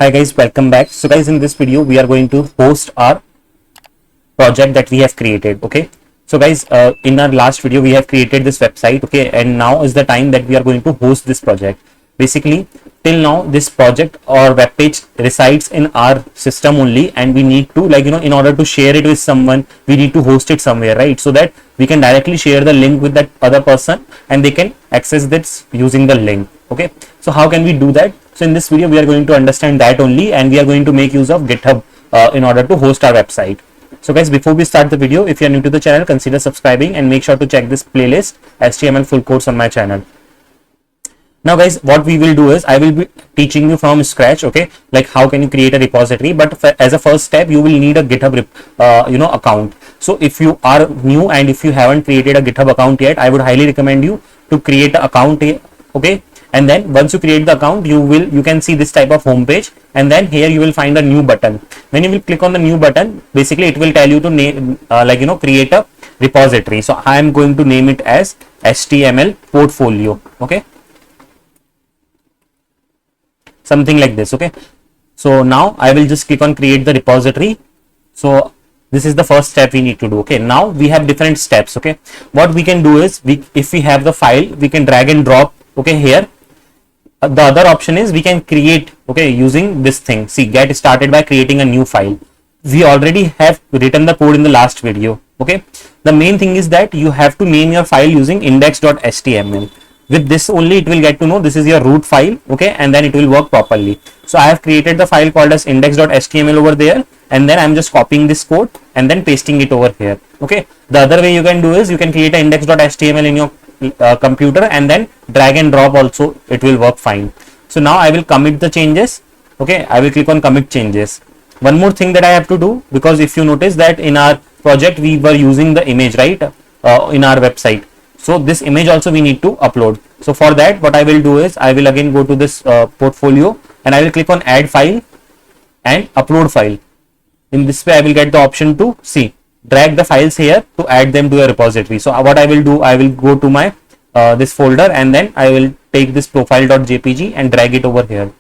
Hi guys, welcome back. So guys, in this video we are going to host our project that we have created. Okay, so guys, in our last video we have created this website. Okay, and now is the time that we are going to host this project. Basically, till now this project or web page resides in our system only, and we need to, like, in order to share it with someone, we need to host it somewhere, right? So that we can directly share the link with that other person and they can access this using the link. Okay, so how can we do that? So in this video we are going to understand that only, and we are going to make use of GitHub in order to host our website. So guys, before we start the video, if you are new to the channel, consider subscribing and make sure to check this playlist HTML full course on my channel. Now guys, what we will do is I will be teaching you from scratch, okay, like how can you create a repository. But as a first step, you will need a GitHub account. So if you are new and if you haven't created a GitHub account yet, I would highly recommend you to create an account, okay. And then once you create the account, you can see this type of home page, and then here you will find a new button. When you will click on the new button, basically it will tell you to name create a repository. So I am going to name it as HTML portfolio, okay, something like this. Okay, so now I will just click on create the repository. So this is the first step we need to do. Okay, now we have different steps. Okay, what we can do is if we have the file, we can drag and drop, okay, here. The other option is we can create, okay, using this thing. See, get started by creating a new file. We already have written the code in the last video. Okay, the main thing is that you have to name your file using index.html. With this only it will get to know this is your root file, okay, and then it will work properly. So I have created the file called as index.html over there, and then I'm just copying this code and then pasting it over here. Okay, the other way you can do is you can create an index.html in your computer and then drag and drop also, it will work fine. So now I will commit the changes. Okay, I will click on commit changes. One more thing that I have to do, because if you notice that in our project we were using the image, right, in our website. So this image also we need to upload. So for that, what I will do is I will again go to this portfolio and I will click on add file and upload file. In this way I will get the option to see, drag the files here to add them to a repository. So what I will do, I will go to my this folder and then I will take this profile.jpg and drag it over here.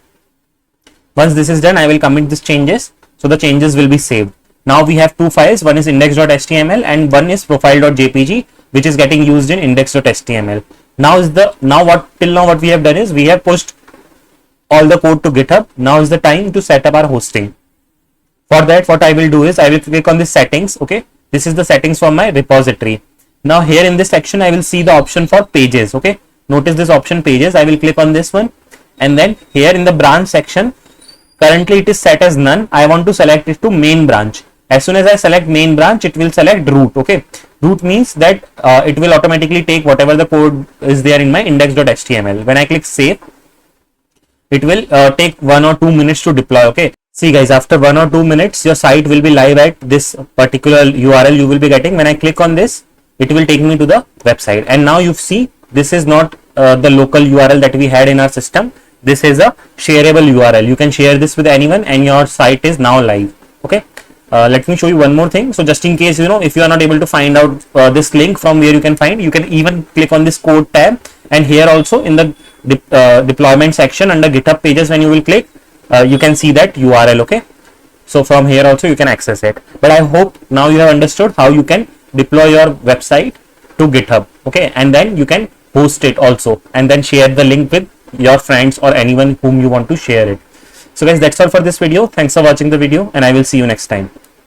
Once this is done, I will commit these changes. So the changes will be saved. Now we have two files, one is index.html and one is profile.jpg, which is getting used in index.html. Now what we have done is we have pushed all the code to GitHub. Now is the time to set up our hosting. For that, what I will do is I will click on the settings. Okay, this is the settings for my repository. Now here in this section I will see the option for pages. Okay, notice this option pages. I will click on this one, and then here in the branch section, currently it is set as none. I want to select it to main branch. As soon as I select main branch, it will select root. Okay, root means that it will automatically take whatever the code is there in my index.html. When I click save, it will take 1 or 2 minutes to deploy. Okay, see guys, after 1 or 2 minutes your site will be live at this particular URL you will be getting. When I click on this, it will take me to the website, and now you see this is not the local URL that we had in our system. This is a shareable URL. You can share this with anyone and your site is now live. Okay, let me show you one more thing. So just in case, if you are not able to find out this link from where you can find, you can even click on this code tab, and here also in the deployment section under GitHub pages, when you will click, you can see that URL. Okay, so from here also you can access it. But I hope now you have understood how you can deploy your website to GitHub. Okay, and then you can host it also and then share the link with your friends or anyone whom you want to share it. So guys, that's all for this video. Thanks for watching the video and I will see you next time.